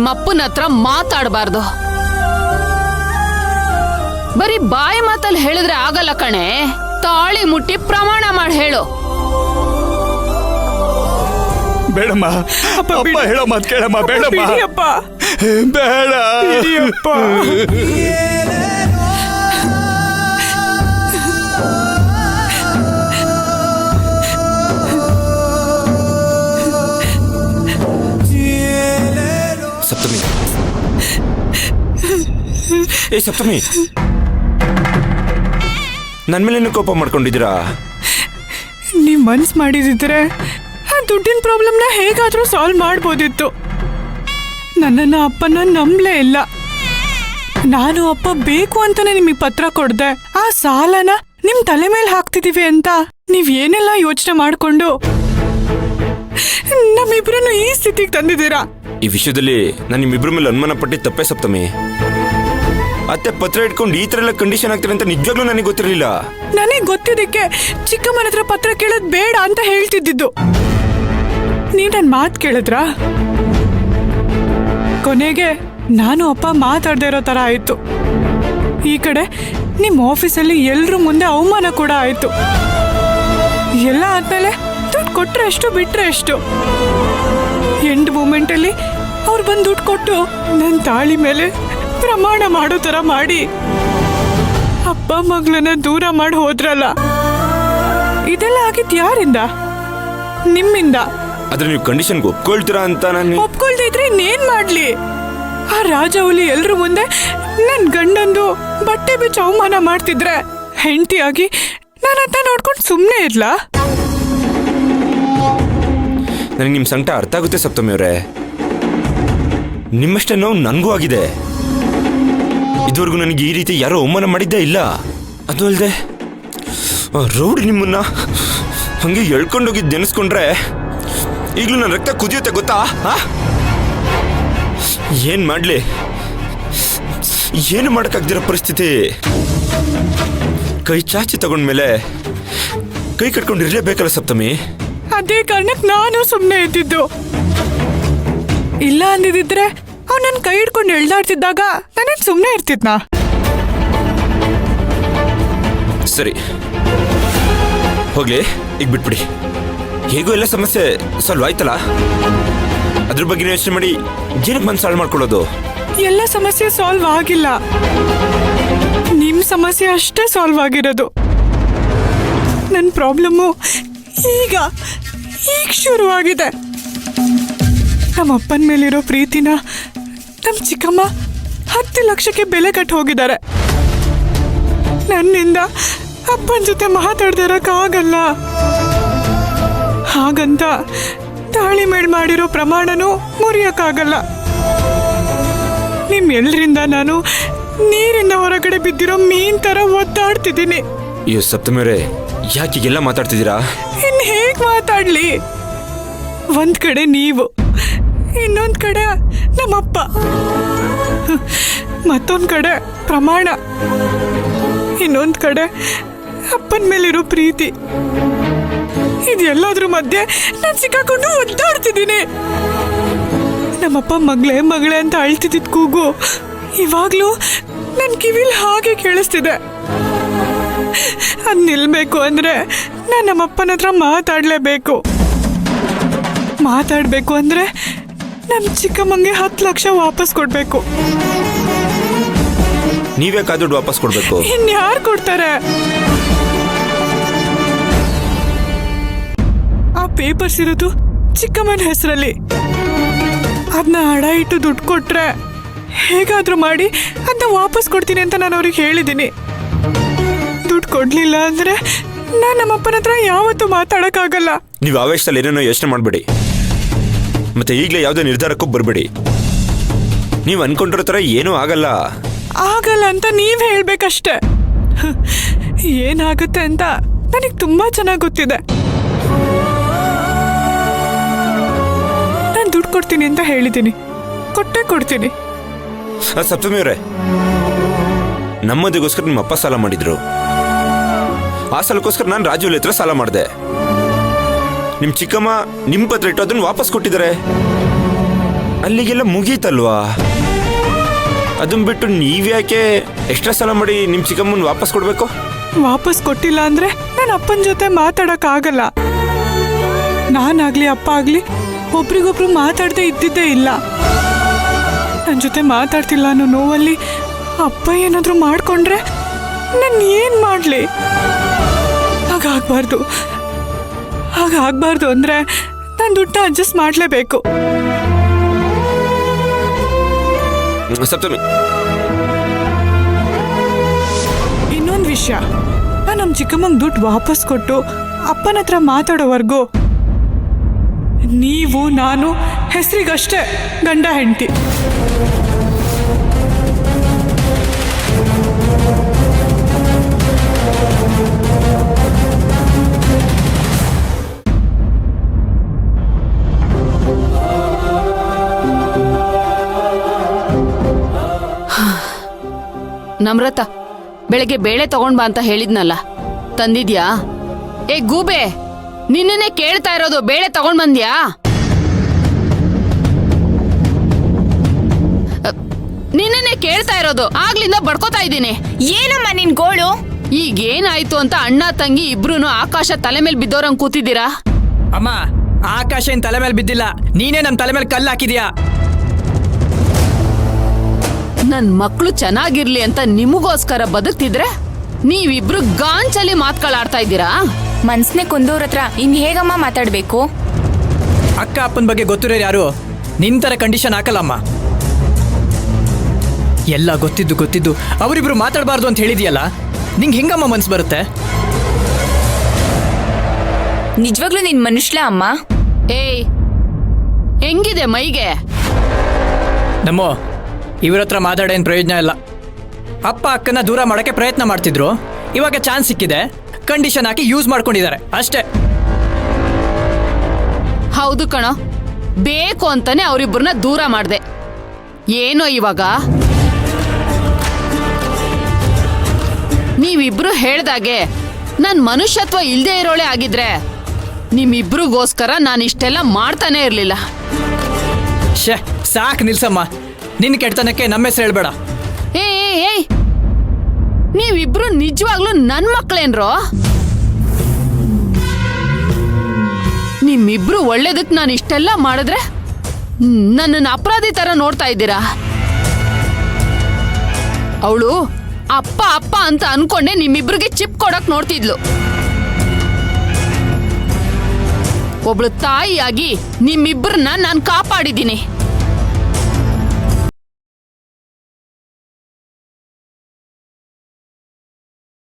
ನಮ್ಮಪ್ಪನ ಹತ್ರ ಮಾತಾಡಬಾರ್ದು. ಬರೀ ಬಾಯಿ ಮಾತಲ್ಲಿ ಹೇಳಿದ್ರೆ ಆಗಲ್ಲ ಕಣೆ. ತಾಳಿ ಮುಟ್ಟಿ ಪ್ರಮಾಣ ಮಾಡಿ ಹೇಳು. ಬೇಡಮ್ಮ, ಅಪ್ಪ ಹೇಳೋ ಮಾತು ಕೇಳಮ್ಮ. ಬೇಡಮ್ಮ, ಬೇಡ. ಸಪ್ತಮಿ, ಏ ಸಪ್ತಮಿ, ನನ್ನ ಮೇಲೇನು ಕೋಪ ಮಾಡ್ಕೊಂಡಿದ್ದೀರಾ? ನೀವ್ ಮನ್ಸ್ ಮಾಡಿದಿದ್ರೆ ಆ ದುಡ್ಡಿನ ಪ್ರಾಬ್ಲಮ್ನ ಹೇಗಾದ್ರೂ ಸಾಲ್ವ್ ಮಾಡ್ಬೋದಿತ್ತು. ನನ್ನನ್ನ ಅಪ್ಪನ ನಂಬಲೇ ಇಲ್ಲ. ನಾನು ಅಪ್ಪ ಬೇಕು ಅಂತಾನೆ ನಿಮಗೆ ಪತ್ರ ಕೊಡ್ದೆ. ಆ ಸಾಲನ ನಿಮ್ ತಲೆ ಮೇಲೆ ಹಾಕ್ತಿದೀವಿ ಅಂತ ನೀವ್ ಏನೆಲ್ಲ ಯೋಚನೆ ಮಾಡ್ಕೊಂಡು ನಮ್ಮಿಬ್ರನ್ನು ಈ ಸ್ಥಿತಿಗೆ ತಂದಿದ್ದೀರಾ. ಈ ವಿಷಯದಲ್ಲಿ ನಾನು ನಿಮ್ಮಿಬ್ರ ಮೇಲೆ ಅನುಮಾನ ಪಟ್ಟಿ ತಪ್ಪೇ ಸಪ್ತಮಿ. ಅತ್ತೆ ಪತ್ರ ಇಟ್ಕೊಂಡು ಈ ತರ ಎಲ್ಲ ಕಂಡೀಷನ್ ಆಗ್ತಾರೆ ಅಂತ ನಿಜವಾಗ್ಲೂ ನನಗೆ ಗೊತ್ತಿರಲಿಲ್ಲ. ನನಗೆ ಗೊತ್ತಿದ್ದಕ್ಕೆ ಚಿಕ್ಕಮ್ಮನ ಹತ್ರ ಪತ್ರ ಕೇಳೋದ್ ಬೇಡ ಅಂತ ಹೇಳ್ತಿದ್ದಿದ್ದು. ನೀವ್ ನನ್ ಮಾತ್ ಕೇಳಿದ್ರಾ? ಕೊನೆಗೆ ನಾನು ಅಪ್ಪ ಮಾತಾಡ್ದೇ ಇರೋ ತರ ಆಯ್ತು. ಈ ಕಡೆ ನಿಮ್ ಆಫೀಸಲ್ಲಿ ಎಲ್ರ ಮುಂದೆ ಅವಮಾನ ಕೂಡ ಆಯ್ತು. ಎಲ್ಲ ಆದ್ಮೇಲೆ ದುಡ್ಡು ಕೊಟ್ರೆ ಎಷ್ಟು ಬಿಟ್ರೆ ಎಷ್ಟು. ಎಂಡ್ ಮೂಮೆಂಟ್ ಅಲ್ಲಿ ಅವ್ರು ಬಂದು ದುಡ್ಡು ಕೊಟ್ಟು ನನ್ನ ತಾಳಿ ಮೇಲೆ ಪ್ರಮಾಣ ಮಾಡೋ ತರ ಮಾಡಿ ಅಪ್ಪ ಮಗಳನ್ನ ದೂರ ಮಾಡಿ ಹೋದ್ರಲ್ಲ. ಇದೆಲ್ಲ ಆಗಿದ್ ಯಾರಿಂದ? ನಿಮ್ಮಿಂದ. ಆದ್ರೆ ನೀವು ಕಂಡೀಷನ್ಗೆ ಒಪ್ಕೊಳ್ತೀರಾ ಅಂತ ನಾನು ಒಪ್ಕೊಳ್ದೇ ಇದ್ರೆ ಇನ್ನೇನ್ ಮಾಡ್ಲಿ? ಆ ರಾಜವಲಿ ಎಲ್ರ ಮುಂದೆ ನನ್ ಗಂಡಂದು ಬಟ್ಟೆ ಬಿಚ್ಚ ಅವಮಾನ ಮಾಡ್ತಿದ್ರೆ ಹೆಂಡತಿಯಾಗಿ ನಾನು ಅತ್ತ ನೋಡ್ಕೊಂಡು ಸುಮ್ಮನೆ ಇರ್ಲಾ? ನನಗೆ ನಿಮ್ಮ ಸಂಕಟ ಅರ್ಥ ಆಗುತ್ತೆ ಸಪ್ತಮಿ ಅವರೇ. ನಿಮ್ಮಷ್ಟೇ ನೋವು ನನಗೂ ಆಗಿದೆ. ಇದುವರೆಗೂ ನನಗೆ ಈ ರೀತಿ ಯಾರೋ ಅವಮಾನ ಮಾಡಿದ್ದೇ ಇಲ್ಲ. ಅದು ಅಲ್ಲದೆ ರೌಡಿ ನಿಮ್ಮನ್ನ ಹಂಗೆ ಎಳ್ಕೊಂಡೋಗಿದ್ದು ನೆನೆಸ್ಕೊಂಡ್ರೆ ಈಗಲೂ ನನ್ನ ರಕ್ತ ಕುದಿಯುತ್ತೆ ಗೊತ್ತಾ? ಏನು ಮಾಡಲಿ, ಏನು ಮಾಡೋಕ್ಕಾಗ್ದಿರೋ ಪರಿಸ್ಥಿತಿ. ಕೈ ಚಾಚಿ ತಗೊಂಡ್ಮೇಲೆ ಕೈ ಕಟ್ಕೊಂಡಿರ್ಲೇಬೇಕಲ್ಲ ಸಪ್ತಮಿ. ಅದೇ ಕಾರಣಕ್ಕೆ ನಾನು ಸುಮ್ಮನೆ ಇದ್ದಿದ್ದು. ಇಲ್ಲ ಅಂದಿದ್ರೆ ಅವ್ನು ನನ್ನ ಕೈ ಹಿಡ್ಕೊಂಡು ಎಳ್ದಾಡ್ತಿದ್ದಾಗ ನಾನೇನು ಸುಮ್ಮನೆ ಇರ್ತಿದ್ನಾ? ಸರಿ ಹೋಗ್ಲಿ, ಈಗ ಬಿಟ್ಬಿಡಿ. ಹೇಗೂ ಎಲ್ಲ ಸಮಸ್ಯೆ ಸಾಲ್ವ್ ಆಯ್ತಲ್ಲ, ಅದ್ರ ಬಗ್ಗೆ ಯೋಚನೆ ಮಾಡಿ ಏನಕ್ಕೆ ಮನ್ಸು ಹಾಳು ಮಾಡ್ಕೊಳ್ಳೋದು? ಎಲ್ಲ ಸಮಸ್ಯೆ ಸಾಲ್ವ್ ಆಗಿಲ್ಲ, ನಿಮ್ ಸಮಸ್ಯೆ ಅಷ್ಟೇ ಸಾಲ್ವ್ ಆಗಿರೋದು. ನನ್ನ ಪ್ರಾಬ್ಲಮ್ಮು ಈಗ ಶುರುವಾಗಿದೆ. ನಮ್ಮ ಅಪ್ಪನ ಮೇಲಿರೋ ಪ್ರೀತಿನ ನಮ್ಮ ಚಿಕ್ಕಮ್ಮ 10 ಲಕ್ಷಕ್ಕೆ ಬೆಲೆ ಕಟ್ಟಿ ಹೋಗಿದ್ದಾರೆ. ನನ್ನಿಂದ ಅಪ್ಪನ ಜೊತೆ ಮಾತಾಡ್ದೇ ಇರೋಕ್ಕಾಗಲ್ಲ. ಹಾಗಂತ ತಾಳಿ ಮೇಲ್ ಮಾಡಿರೋ ಪ್ರಮಾಣನೂ ಮುರಿಯೋಕ್ಕಾಗಲ್ಲ. ನಿಮ್ಮೆಲ್ಲರಿಂದ ನಾನು ನೀರಿಂದ ಹೊರಗಡೆ ಬಿದ್ದಿರೋ ಮೀನ್ ತರ ಒದ್ದಾಡ್ತಿದ್ದೀನಿ. ಅಯ್ಯೋ ಸಪ್ತಮಿಯವರೇ, ಯಾಕೆ ಎಲ್ಲ ಮಾತಾಡ್ತಿದ್ದೀರಾ? ಇನ್ನು ಹೇಗೆ ಮಾತಾಡ್ಲಿ? ಒಂದ್ ಕಡೆ ನೀವು, ಇನ್ನೊಂದ್ ಕಡೆ ನಮ್ಮಪ್ಪ, ಮತ್ತೊಂದ್ ಕಡೆ ಪ್ರಮಾಣ, ಇನ್ನೊಂದ್ ಕಡೆ ಅಪ್ಪನ ಮೇಲಿರೋ ಪ್ರೀತಿ. ಇದೆಲ್ಲದ್ರ ಮಧ್ಯೆ ನಾನು ಸಿಕ್ಕಾಕೊಂಡು ಒದ್ದಾಡ್ತಿದ್ದೀನಿ. ನಮ್ಮಪ್ಪ ಮಗಳೇ ಅಂತ ಅಳ್ತಿದ್ದ ಕೂಗು ಇವಾಗ್ಲೂ ನನ್ನ ಕಿವಿಲ್ ಹಾಗೆ ಕೇಳಿಸ್ತಿದೆ. ಅದ್ ನಿಲ್ಬೇಕು ಅಂದ್ರೆ ನಾನು ನಮ್ಮಪ್ಪನ ಹತ್ರ ಮಾತಾಡ್ಬೇಕು ಅಂದ್ರೆ ನಮ್ಮ ಚಿಕ್ಕಮ್ಮಂಗೆ 10 ಲಕ್ಷ ವಾಪಸ್ ಕೊಡ್ಬೇಕು. ನೀವೇ ದುಡ್ಡು ವಾಪಸ್ ಕೊಡ್ಬೇಕು? ಇನ್ಯಾರು ಕೊಡ್ತಾರೆ? ಆ ಪೇಪರ್ಸ್ ಇರೋದು ಚಿಕ್ಕಮ್ಮನ ಹೆಸರಲ್ಲಿ. ಅದನ್ನ ಹಡ ಇಟ್ಟು ದುಡ್ಡು ಕೊಟ್ರೆ ಹೇಗಾದ್ರೂ ಮಾಡಿ ಅದನ್ನ ವಾಪಸ್ ಕೊಡ್ತೀನಿ ಅಂತ ನಾನು ಅವ್ರಿಗೆ ಹೇಳಿದ್ದೀನಿ. ದುಡ್ಡು ಕೊಡ್ಲಿಲ್ಲ ಅಂದ್ರೆ ನಾನು ನಮ್ಮಪ್ಪನ ಹತ್ರ ಯಾವತ್ತೂ ಮಾತಾಡಕ್ಕಾಗಲ್ಲ. ನೀವು ಆವೇಶದಲ್ಲಿ ಏನೇನೋ ಯೋಚನೆ ಮಾಡಬೇಡಿ, ಮತ್ತೆ ಈಗಲೇ ಯಾವುದೇ ನಿರ್ಧಾರಕ್ಕೂ ಬರಬೇಡಿ. ನೀವು ಅನ್ಕೊಂಡಿರೋ ಥರ ಏನೂ ಆಗಲ್ಲ ಅಂತ ನೀವ್ ಹೇಳ್ಬೇಕಷ್ಟೆ. ಏನಾಗುತ್ತೆ ಅಂತ ನನಗೆ ತುಂಬಾ ಚೆನ್ನಾಗಿ ಗೊತ್ತಿದೆ. ನಾನು ದುಡ್ಡು ಕೊಡ್ತೀನಿ ಅಂತ ಹೇಳಿದ್ದೀನಿ, ಕೊಡ್ತೀನಿ. ಸಪ್ತಮಿಯವರೇ, ನಮ್ಮದಿಗೋಸ್ಕರ ನಿಮ್ಮ ಅಪ್ಪ ಸಾಲ ಮಾಡಿದ್ರು. ಆ ಸಾಲಕ್ಕೋಸ್ಕರ ನಾನು ರಾಜುವಲ್ಲಿ ಹತ್ರ ಸಾಲ ಮಾಡಿದೆ. ನಿಮ್ಮ ಚಿಕ್ಕಮ್ಮ ನಿಮ್ಮ ಪತ್ರ ಇಟ್ಟು ಅದನ್ನು ವಾಪಸ್ ಕೊಟ್ಟಿದ್ದಾರೆ. ಅಲ್ಲಿಗೆಲ್ಲ ಮುಗೀತಲ್ವಾ? ಅದನ್ನ ಬಿಟ್ಟು ನೀವ್ಯಾಕೆ ಎಕ್ಸ್ಟ್ರಾ ಸಲ ಮಾಡಿ ನಿಮ್ಮ ಚಿಕ್ಕಮ್ಮನ ವಾಪಸ್ ಕೊಡಬೇಕು? ವಾಪಸ್ ಕೊಟ್ಟಿಲ್ಲ ಅಂದ್ರೆ ನನ್ನ ಅಪ್ಪನ ಜೊತೆ ಮಾತಾಡಕ್ಕಾಗಲ್ಲ. ನಾನಾಗ್ಲಿ ಅಪ್ಪ ಆಗ್ಲಿ ಒಬ್ರಿಗೊಬ್ರು ಮಾತಾಡದೆ ಇದ್ದಿದ್ದೇ ಇಲ್ಲ. ನನ್ನ ಜೊತೆ ಮಾತಾಡ್ತಿಲ್ಲ ಅನ್ನೋ ನೋವಲ್ಲಿ ಅಪ್ಪ ಏನಾದರೂ ಮಾಡ್ಕೊಂಡ್ರೆ ನಾನು ಏನು ಮಾಡಲಿ? ಹಾಗಾಗಬಾರ್ದು ಅಂದರೆ ನಾನು ದುಡ್ಡು ಅಡ್ಜಸ್ಟ್ ಮಾಡಲೇಬೇಕು. ಸಪ್ತಮಿ, ಇನ್ನೊಂದು ವಿಷಯ, ನಾನು ನಮ್ಮ ಚಿಕ್ಕಮ್ಮಂಗೆ ದುಡ್ಡು ವಾಪಸ್ ಕೊಟ್ಟು ಅಪ್ಪನ ಹತ್ರ ಮಾತಾಡೋವರೆಗೂ ನೀವು ನಾನು ಹೆಸರಿಗಷ್ಟೇ ಗಂಡ ಹೆಂಡತಿ. ನಮ್ರತ, ಬೆಳಗ್ಗೆ ಬೇಳೆ ತಗೊಂಡ್ ಬಾ ಅಂತ ಹೇಳಿದ್ನಲ್ಲ, ತಂದಿದ್ಯಾ? ಏ ಗೂಬೆ, ನಿನ್ನೆ ಕೇಳ್ತಾ ಇರೋದು, ಬೇಳೆ ತಗೊಂಡ್ ಬಂದ್ಯಾ? ನಿನ್ನೆ ಕೇಳ್ತಾ ಇರೋದು, ಆಗ್ಲಿಂದ ಬಡ್ಕೋತಾ ಇದ್ದೀನಿ. ಏನಮ್ಮ ನಿನ್ ಗೋಳು? ಈಗೇನಾಯ್ತು ಅಂತ ಅಣ್ಣ ತಂಗಿ ಇಬ್ರು ಆಕಾಶ ತಲೆ ಮೇಲೆ ಬಿದ್ದೋರಂಗ್ ಕೂತಿದ್ದೀರಾ? ಅಮ್ಮ, ಆಕಾಶ ಏನ್ ತಲೆ ಮೇಲೆ ಬಿದ್ದಿಲ್ಲ, ನೀನೇ ನಮ್ ತಲೆ ಮೇಲೆ ಕಲ್ಲು ಹಾಕಿದ್ಯಾ. ನನ್ ಮಕ್ಳು ಚೆನ್ನಾಗಿರ್ಲಿ ಅಂತ ನಿಮಗೋಸ್ಕರ ಬದುಕ್ತಿದ್ರೆ ನೀವಿಬ್ರು ಗಾಂಚಲಿ ಮಾತ್ಗಳಾಡ್ತಾ ಇದ್ದೀರಾ? ಮನ್ಸ್ನೆ ಕುಂದೂರ್ ಹತ್ರ ಇನ್ ಹೇಗಮ್ಮ ಮಾತಾಡ್ಬೇಕು? ಅಕ್ಕ ಅಪ್ಪನ ಬಗ್ಗೆ ಗೊತ್ತಿರೋರು ಯಾರು ನಿನ್ ತರ ಕಂಡೀಷನ್ ಹಾಕಲ್ಲಮ್ಮ. ಎಲ್ಲ ಗೊತ್ತಿದ್ದು ಅವರಿಬ್ರು ಮಾತಾಡಬಾರ್ದು ಅಂತ ಹೇಳಿದ್ಯಲ್ಲ, ನಿಂಗೆ ಹೆಂಗಮ್ಮ ಮನ್ಸು ಬರುತ್ತೆ? ನಿಜವಾಗ್ಲೂ ನಿನ್ ಮನುಷ್ಯಲ ಅಮ್ಮ? ಏಯ್, ಹೆಂಗಿದೆ ಮೈಗೆ? ನಮ್ಮೋ, ಇವ್ರ ಹತ್ರ ಮಾತಾಡೇನು ಪ್ರಯೋಜನ ಇಲ್ಲ. ಅಪ್ಪ ಅಕ್ಕನ ದೂರ ಮಾಡೋಕ್ಕೆ ಪ್ರಯತ್ನ ಮಾಡ್ತಿದ್ರು, ಇವಾಗ ಚಾನ್ಸ್ ಸಿಕ್ಕಿದೆ, ಕಂಡೀಷನ್ ಹಾಕಿ ಯೂಸ್ ಮಾಡ್ಕೊಂಡಿದ್ದಾರೆ ಅಷ್ಟೇ. ಹೌದು ಕಣೋ, ಬೇಕು ಅಂತಾನೆ ಅವರಿಬ್ಬರನ್ನ ದೂರ ಮಾಡ್ದೆ. ಏನೋ ಇವಾಗ ನೀವಿಬ್ರು ಹೇಳ್ದಾಗೆ ನನ್ ಮನುಷ್ಯತ್ವ ಇಲ್ದೇ ಇರೋಳೆ ಆಗಿದ್ರೆ ನಿಮ್ಮಿಬ್ರಿಗೋಸ್ಕರ ನಾನು ಇಷ್ಟೆಲ್ಲ ಮಾಡ್ತಾನೆ ಇರ್ಲಿಲ್ಲ. ಶೇ, ಸಾಕು ನಿಲ್ಸಮ್ಮ, ನಿನ್ನ ಕೆಟ್ಟತನಕ್ಕೆ ನಮ್ಮ ಹೆಸರು ಹೇಳ್ಬೇಡ. ಏಯ್, ನೀವಿಬ್ರು ನಿಜವಾಗ್ಲೂ ನನ್ ಮಕ್ಳೇನ್ರೋ? ನಿಮ್ಮಿಬ್ರು ಒಳ್ಳೇದಕ್ ನಾನು ಇಷ್ಟೆಲ್ಲ ಮಾಡಿದ್ರೆ ನನ್ನನ್ನು ಅಪರಾಧಿ ತರ ನೋಡ್ತಾ ಇದ್ದೀರಾ? ಅವಳು ಅಪ್ಪ ಅಪ್ಪ ಅಂತ ಅನ್ಕೊಂಡೆ ನಿಮ್ಮಿಬ್ರಿಗೆ ಚಿಪ್ ಕೊಡಕ್ ನೋಡ್ತಿದ್ಲು. ಒಬ್ಳು ತಾಯಿಯಾಗಿ ನಿಮ್ಮಿಬ್ರನ್ನ ನಾನು ಕಾಪಾಡಿದ್ದೀನಿ.